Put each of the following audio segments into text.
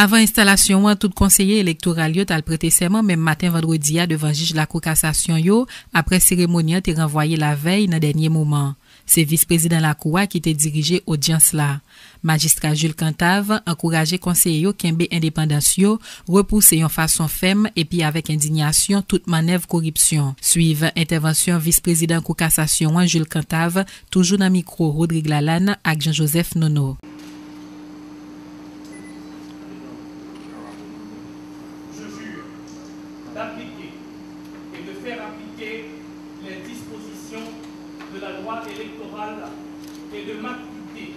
Avant installation, tout conseiller électoral yo a prêté serment même matin vendredi devant juge la cour cassation yo après cérémonie te renvoyé la veille dans dernier moment. C'est vice-président la cour qui te dirigé audience là. Magistrat Jules Cantave encouragé conseiller yo kembe indépendance yo, repousser yon façon ferme et puis avec indignation toute manœuvre corruption. Suive intervention vice-président cour cassation Jules Cantave toujours dans micro Rodrigue Lalane avec Jean-Joseph Nono. D'appliquer et de faire appliquer les dispositions de la loi électorale et de m'acquitter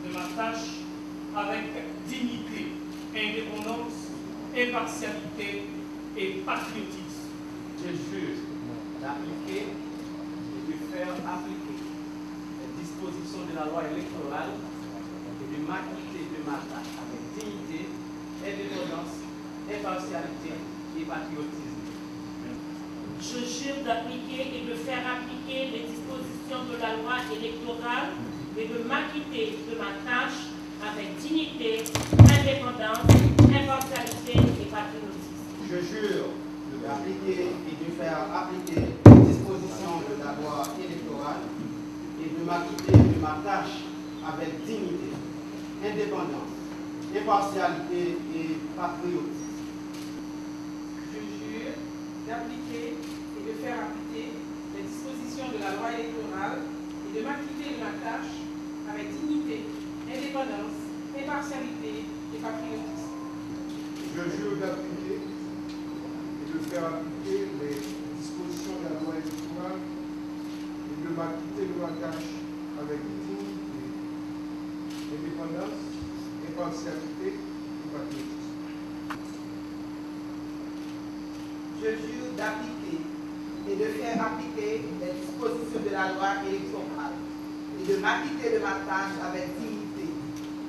de ma tâche avec dignité, indépendance, impartialité et patriotisme. Je jure d'appliquer et de faire appliquer les dispositions de la loi électorale et de m'acquitter de ma tâche avec dignité, indépendance, impartialité et patriotisme. Je jure d'appliquer et de faire appliquer les dispositions de la loi électorale et de m'acquitter de ma tâche avec dignité, indépendance, impartialité et patriotisme. Je jure d'appliquer et de faire appliquer les dispositions de la loi électorale et de m'acquitter de ma tâche avec dignité, indépendance, impartialité et patriotisme. Je jure d'appliquer et de faire appliquer les dispositions de la loi électorale et de m'acquitter de ma tâche avec dignité, indépendance, impartialité et patriotisme. Je jure d'appliquer et de faire appliquer les dispositions de la loi électorale et de m'acquitter de ma tâche avec dignité, indépendance, impartialité et patriotisme. Je jure d'appliquer et de faire appliquer les dispositions de la loi électorale et de m'acquitter de ma tâche avec dignité,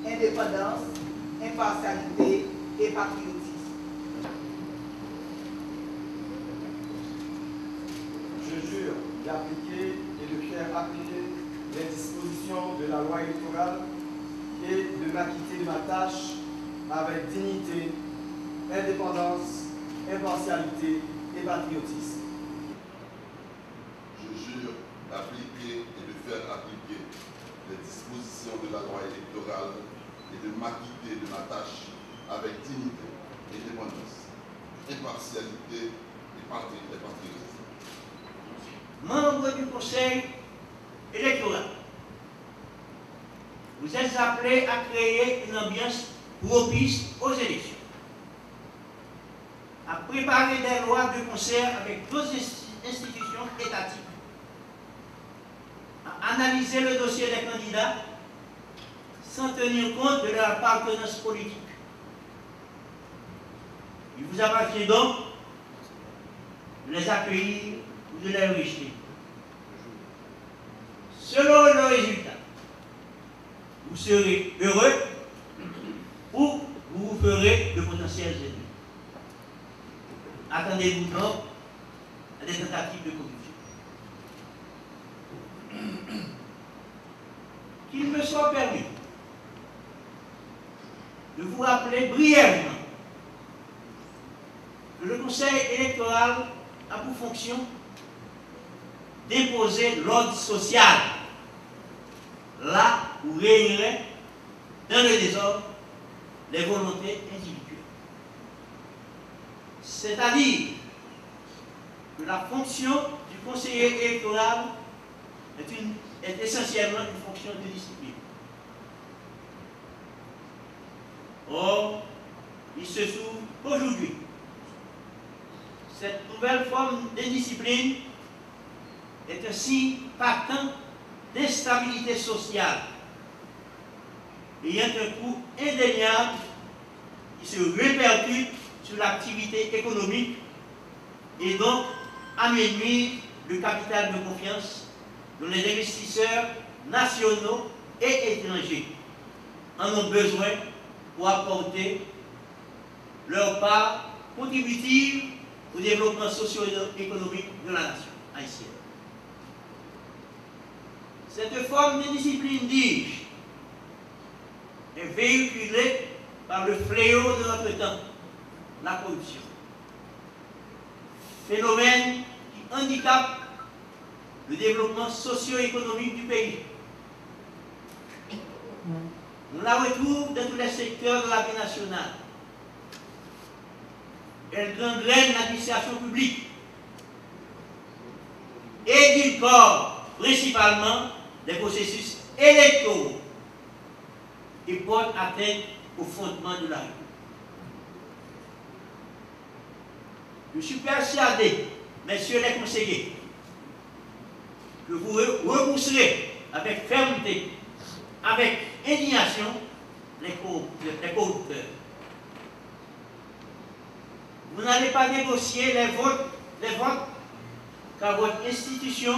indépendance, impartialité et patriotisme. Je jure d'appliquer et de faire appliquer les dispositions de la loi électorale et de m'acquitter de ma tâche avec dignité, indépendance, impartialité et patriotisme. Je jure d'appliquer et de faire appliquer les dispositions de la loi électorale et de m'acquitter de ma tâche avec dignité, indépendance, impartialité et patriotisme. Membres du Conseil électoral, vous êtes appelés à créer une ambiance propice aux élections, à préparer des lois de concert avec d'autres institutions étatiques, à analyser le dossier des candidats sans tenir compte de leur appartenance politique. Il vous appartient donc de les accueillir ou de les rejeter. Selon le résultat, vous serez heureux ou vous vous ferez de potentiels ennemis. Attendez-vous donc à des tentatives de corruption. Qu'il me soit permis de vous rappeler brièvement que le Conseil électoral a pour fonction d'imposer l'ordre social là où régneraient dans le désordre les volontés individuelles. C'est-à-dire que la fonction du conseiller électoral est essentiellement une fonction de discipline. Or, il se trouve qu'aujourd'hui, cette nouvelle forme de discipline est un signe patent d'instabilité sociale, ayant un coût indéniable qui se répercute sur l'activité économique et donc amenuise le capital de confiance dont les investisseurs nationaux et étrangers en ont besoin pour apporter leur part contributive au développement socio-économique de la nation haïtienne. Cette forme de discipline, dis-je, est véhiculée par le fléau de notre temps, la corruption. Phénomène qui handicape le développement socio-économique du pays. On la retrouve dans tous les secteurs de la vie nationale. Elle gangrène l'administration publique et d'une part, principalement, des processus électoraux qui portent atteinte au fondement de la République. Je suis persuadé, messieurs les conseillers, que vous repousserez avec fermeté, avec indignation, les corrupteurs. Vous n'allez pas négocier les votes car votre institution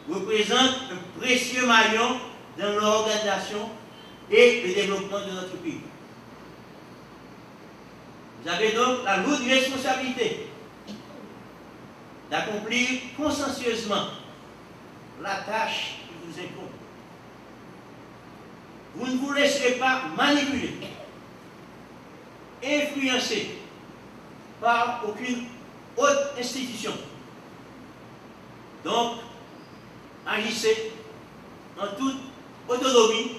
représente un précieux maillon dans l'organisation et le développement de notre pays. Vous avez donc la lourde responsabilité d'accomplir consciencieusement la tâche qui vous incombe. Vous ne vous laisserez pas manipuler, influencer par aucune autre institution. Donc, agissez en toute autonomie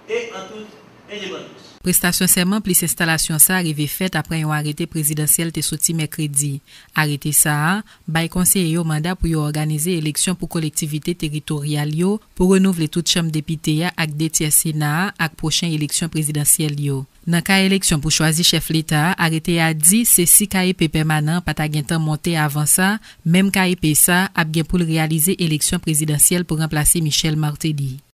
et en toute indépendance. Prestation serment plus installation ça arrivé fait après un arrêté présidentiel te sorti mercredi. Arrêté ça, bay conseiller au mandat pour organiser élection pour collectivité territoriale yo pour renouveler toute chambre député ak 2 tiers Sénat ak prochaine élection présidentielle yo. Dans cas élection pour choisir chef l'État, arrêté a dit c'est si KEP permanent pas ta gen temps monter avant ça, même KEP ça a bien pour réaliser élection présidentielle pour remplacer Michel Martelly.